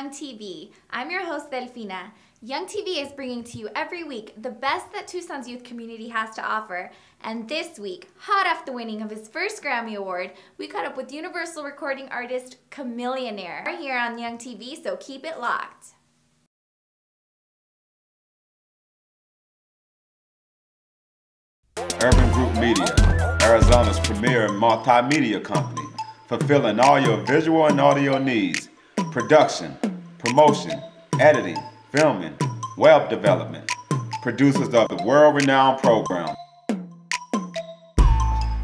YUNGTV. I'm your host, Delfina. YUNGTV is bringing to you every week the best that Tucson's youth community has to offer. And this week, hot off the winning of his first Grammy Award, we caught up with Universal recording artist Chamillionaire. We're here on YUNGTV, so keep it locked. Urban Group Media, Arizona's premier multimedia company, fulfilling all your visual and audio needs. Production, promotion, editing, filming, web development. Producers of the world-renowned program.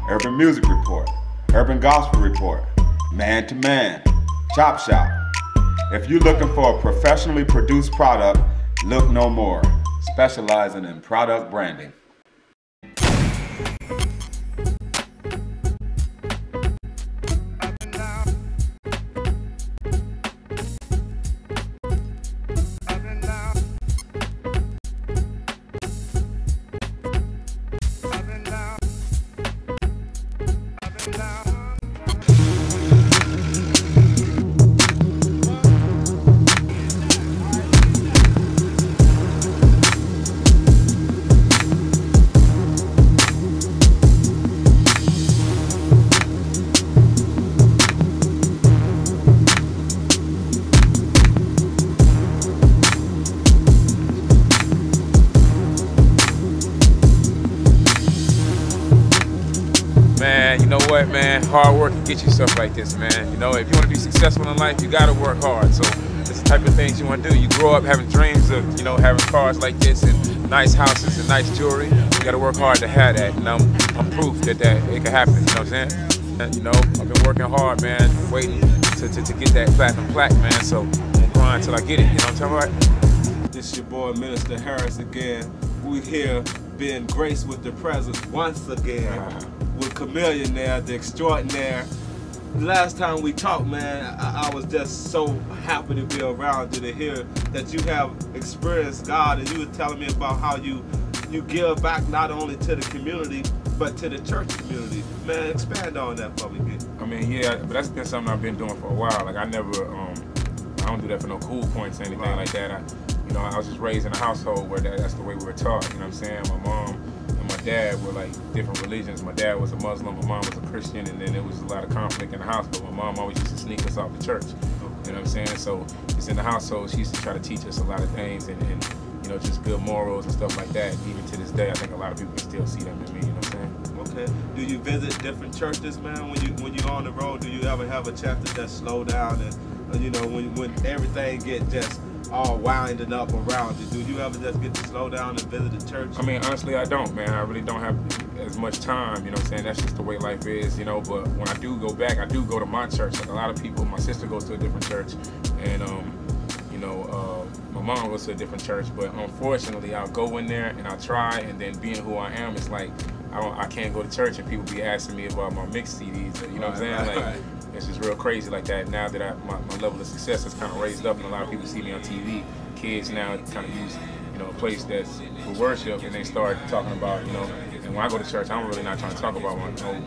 Urban Music Report, Urban Gospel Report, Man to Man, Chop Shop. If you're looking for a professionally produced product, look no more. Specializing in product branding. Man, you know what, man? Hard work can get you stuff like this, man. You know, if you want to be successful in life, you got to work hard. So this is the type of things you want to do. You grow up having dreams of, you know, having cars like this and nice houses and nice jewelry. You got to work hard to have that. And I'm proof that it can happen. You know what I'm saying? And, you know, I've been working hard, man, waiting to get that platinum plaque, man. So I'm gonna grind till I get it. You know what I'm talking about? This your boy, Minister Harris again. We here being graced with the presence once again. With Chamillionaire, the extraordinaire. Last time we talked, man, I was just so happy to be around you, to hear that you have experienced God, and you were telling me about how you give back not only to the community, but to the church community. Man, expand on that for me. I mean, yeah, but that's been something I've been doing for a while. Like, I don't do that for no cool points or anything like that. I was just raised in a household where that's the way we were taught, you know what I'm saying? My mom and my dad were like different religions. My dad was a Muslim, my mom was a Christian, and then there was a lot of conflict in the house, but my mom always used to sneak us off the church, you know what I'm saying? So just in the household, she used to try to teach us a lot of things and you know, just good morals and stuff like that. Even to this day, I think a lot of people can still see them in me, you know what I'm saying? Okay. Do you visit different churches, man, when you're on the road? Do you ever have a chance to just slow down and, you know, when everything get just all winding up around you? Do you ever just get to slow down and visit the church? I mean, honestly, I don't, man. I really don't have as much time, you know what I'm saying? That's just the way life is, you know, but when I do go back, I do go to my church. Like a lot of people, my sister goes to a different church, and, you know, my mom goes to a different church, but unfortunately, I'll go in there and I'll try, and then being who I am, it's like, I can't go to church and people be asking me about my mixed CDs, you know what I'm saying? Like, it's just real crazy like that. Now that my level of success has kind of raised up and a lot of people see me on TV, kids now kind of use, you know, a place that's for worship, and they start talking about, you know, and when I go to church, I'm really not trying to talk about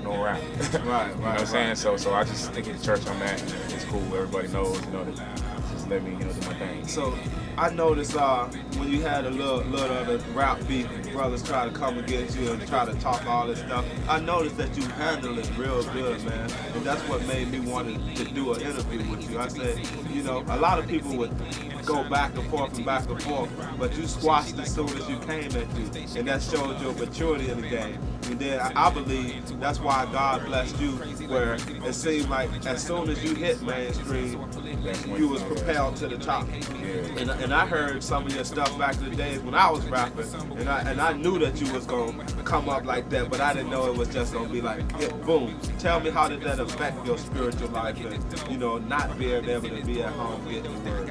no rap. Right, you know what I'm saying? So I just stick at the church I'm at, and it's cool. Everybody knows, you know, just let me, you know, do my thing. So I noticed when you had a little of the rap beat, brothers try to come against you and try to talk all this stuff, I noticed that you handled it real good, man. And that's what made me want to do an interview with you. I said, you know, a lot of people would go back and forth, but you squashed as soon as you came at you. And that showed your maturity in the game. And then I believe that's why God blessed you, where it seemed like as soon as you hit mainstream, you was propelled to the top. And I heard some of your stuff back in the days when I was rapping, and I knew that you was gonna come up like that, but I didn't know it was just gonna be like hit boom. Tell me, how did that affect your spiritual life and, you know, not being able to be at home getting the word?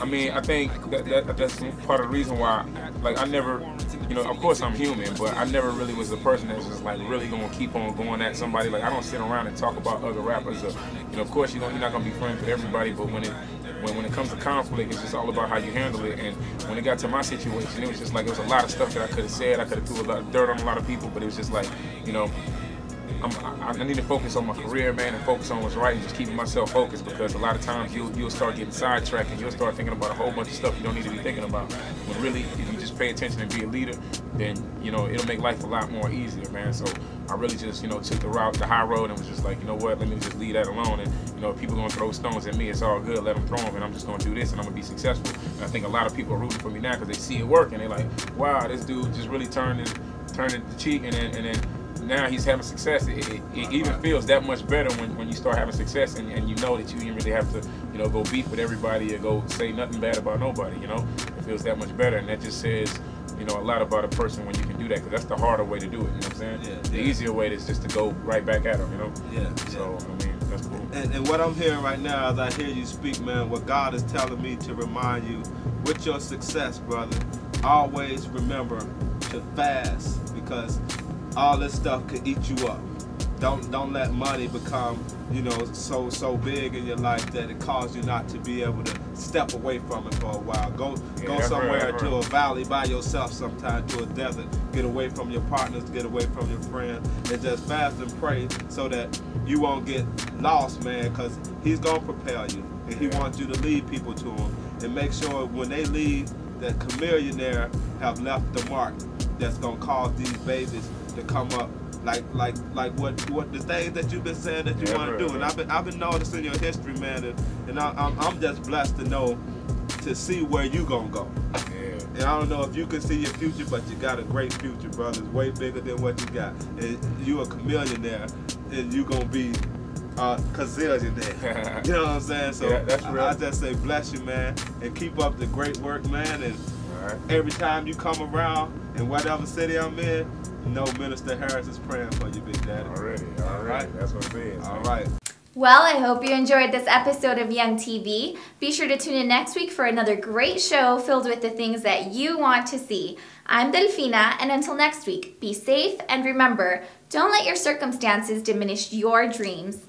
I mean, I think that's part of the reason why, like, I never, you know, of course I'm human, but I never really was a person that's just like really gonna keep on going at somebody. Like, I don't sit around and talk about other rappers. Or, you know, of course, you know, you're not gonna be friends with everybody, but when it comes to conflict, it's just all about how you handle it. And when it got to my situation, it was just like, it was a lot of stuff that I could have said. I could have threw a lot of dirt on a lot of people, but it was just like, you know, I need to focus on my career, man, and focus on what's right, and just keeping myself focused, because a lot of times you'll start getting sidetracked and you'll start thinking about a whole bunch of stuff you don't need to be thinking about. When really, if you just pay attention and be a leader, then it'll make life a lot more easier, man. So I really just took the high road, and was just like, you know what, let me just leave that alone. And if people gonna throw stones at me, it's all good, let them throw them, and I'm just gonna do this, and I'm gonna be successful. And I think a lot of people are rooting for me now because they see it work, and they're like, wow, this dude just really turned the cheek, and then now he's having success. It even feels that much better when you start having success, and you know that you didn't really have to go beef with everybody or go say nothing bad about nobody. It feels that much better, and that just says a lot about a person when you can do that, because that's the harder way to do it. You know what I'm saying? Yeah, the easier way is just to go right back at them. Yeah. So I mean, that's cool. And what I'm hearing right now, as I hear you speak, man, what God is telling me to remind you, with your success, brother, always remember to fast, because all this stuff could eat you up. Don't let money become so big in your life that it causes you not to be able to step away from it for a while. Go somewhere to a valley by yourself sometime, to a desert. Get away from your partners, get away from your friends, and just fast and pray so that you won't get lost, man, because he's going to propel you, and he wants you to lead people to him. And make sure when they leave, that Chamillionaire have left the mark that's going to cause these babies to come up like what the things that you've been saying that you want to do. And I've been noticing your history, man, and I'm just blessed to see where you gonna go. Yeah. And I don't know if you can see your future, but you got a great future, brother. It's way bigger than what you got. And you a chamillionaire, and you gonna be gazillionaire. You know what I'm saying? So yeah, that's real. I just say bless you, man, and keep up the great work, man. And every time you come around in whatever city I'm in, Minister Harris is praying for you, Big Daddy. Already. That's what it is. All right. Well, I hope you enjoyed this episode of Young TV. Be sure to tune in next week for another great show filled with the things that you want to see. I'm Delfina, and until next week, be safe, and remember, don't let your circumstances diminish your dreams.